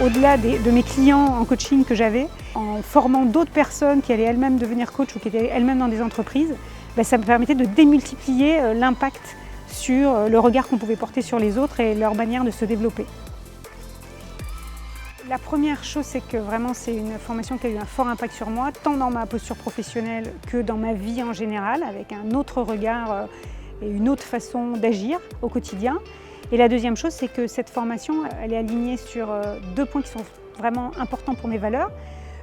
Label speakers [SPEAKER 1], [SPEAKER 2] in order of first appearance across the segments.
[SPEAKER 1] au-delà de mes clients en coaching que j'avais, en formant d'autres personnes qui allaient elles-mêmes devenir coach ou qui étaient elles-mêmes dans des entreprises, ça me permettait de démultiplier l'impact sur le regard qu'on pouvait porter sur les autres et leur manière de se développer. La première chose, c'est que vraiment c'est une formation qui a eu un fort impact sur moi, tant dans ma posture professionnelle que dans ma vie en général, avec un autre regard et une autre façon d'agir au quotidien. Et la deuxième chose, c'est que cette formation, elle est alignée sur deux points qui sont vraiment importants pour mes valeurs.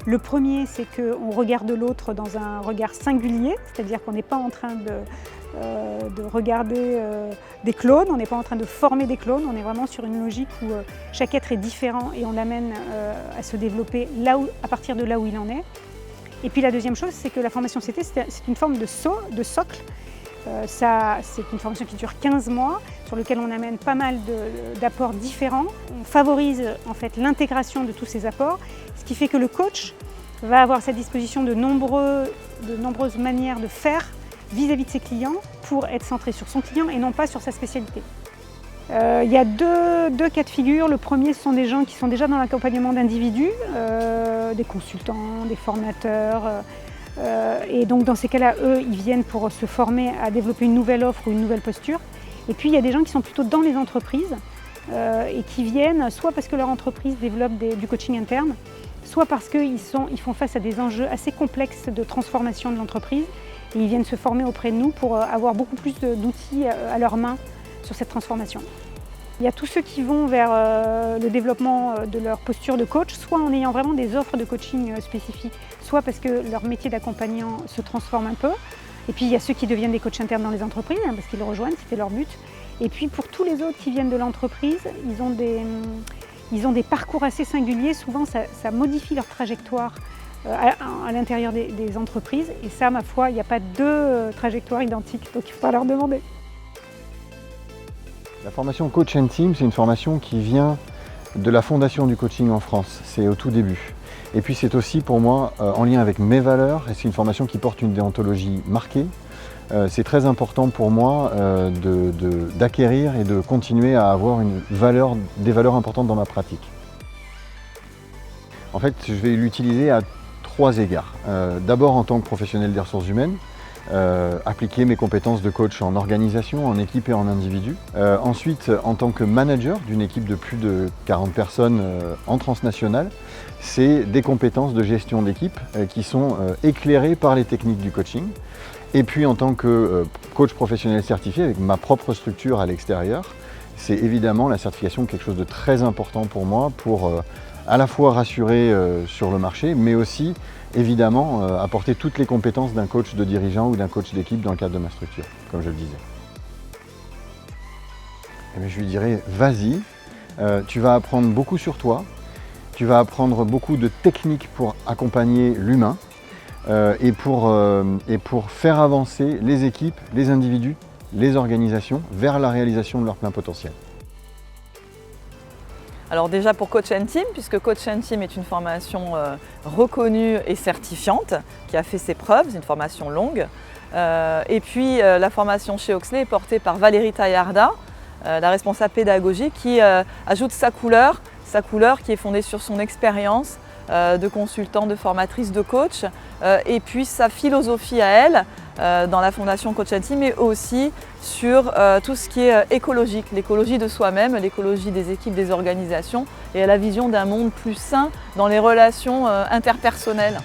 [SPEAKER 1] Le premier, c'est qu'on regarde l'autre dans un regard singulier, c'est-à-dire qu'on n'est pas en train de regarder des clones, on n'est pas en train de former des clones, on est vraiment sur une logique où chaque être est différent et on l'amène à se développer à partir de là où il en est. Et puis la deuxième chose, c'est que la formation CT, c'est une forme de socle. C'est une formation qui dure 15 mois, sur laquelle on amène pas mal d'apports différents. On favorise en fait l'intégration de tous ces apports, ce qui fait que le coach va avoir à sa disposition de nombreuses manières de faire vis-à-vis de ses clients pour être centré sur son client et non pas sur sa spécialité. Il y a deux cas de figure. Le premier, ce sont des gens qui sont déjà dans l'accompagnement d'individus, des consultants, des formateurs. Et donc dans ces cas-là, eux, ils viennent pour se former à développer une nouvelle offre ou une nouvelle posture. Et puis il y a des gens qui sont plutôt dans les entreprises et qui viennent soit parce que leur entreprise développe du coaching interne, soit parce qu'ils font face à des enjeux assez complexes de transformation de l'entreprise et ils viennent se former auprès de nous pour avoir beaucoup plus d'outils à leurs mains sur cette transformation. Il y a tous ceux qui vont vers le développement de leur posture de coach, soit en ayant vraiment des offres de coaching spécifiques, soit parce que leur métier d'accompagnant se transforme un peu. Et puis il y a ceux qui deviennent des coachs internes dans les entreprises, parce qu'ils le rejoignent, c'était leur but. Et puis pour tous les autres qui viennent de l'entreprise, ils ont des parcours assez singuliers. Souvent ça modifie leur trajectoire à l'intérieur des entreprises. Et ça, ma foi, il n'y a pas deux trajectoires identiques, donc il faudra leur demander.
[SPEAKER 2] La formation Coach & Team, c'est une formation qui vient de la fondation du coaching en France. C'est au tout début. Et puis c'est aussi pour moi en lien avec mes valeurs et c'est une formation qui porte une déontologie marquée. C'est très important pour moi d'acquérir et de continuer à avoir des valeurs importantes dans ma pratique. En fait, je vais l'utiliser à 3 égards. D'abord en tant que professionnel des ressources humaines, appliquer mes compétences de coach en organisation, en équipe et en individu. Ensuite, en tant que manager d'une équipe de plus de 40 personnes en transnational, c'est des compétences de gestion d'équipe qui sont éclairées par les techniques du coaching. Et puis en tant que coach professionnel certifié avec ma propre structure à l'extérieur, c'est évidemment la certification quelque chose de très important pour moi pour à la fois rassurer sur le marché, mais aussi évidemment apporter toutes les compétences d'un coach de dirigeant ou d'un coach d'équipe dans le cadre de ma structure, comme je le disais. Et bien, je lui dirais, vas-y, tu vas apprendre beaucoup sur toi, tu vas apprendre beaucoup de techniques pour accompagner l'humain et pour faire avancer les équipes, les individus, les organisations vers la réalisation de leur plein potentiel.
[SPEAKER 3] Alors déjà pour Coach & Team, puisque Coach & Team est une formation reconnue et certifiante, qui a fait ses preuves, c'est une formation longue. Et puis la formation chez Oxley est portée par Valérie Taillarda, la responsable pédagogique, qui ajoute sa couleur qui est fondée sur son expérience de consultant, de formatrice, de coach, et puis sa philosophie à elle, dans la fondation Coach & Team, mais aussi sur tout ce qui est écologique, l'écologie de soi-même, l'écologie des équipes, des organisations et la vision d'un monde plus sain dans les relations interpersonnelles.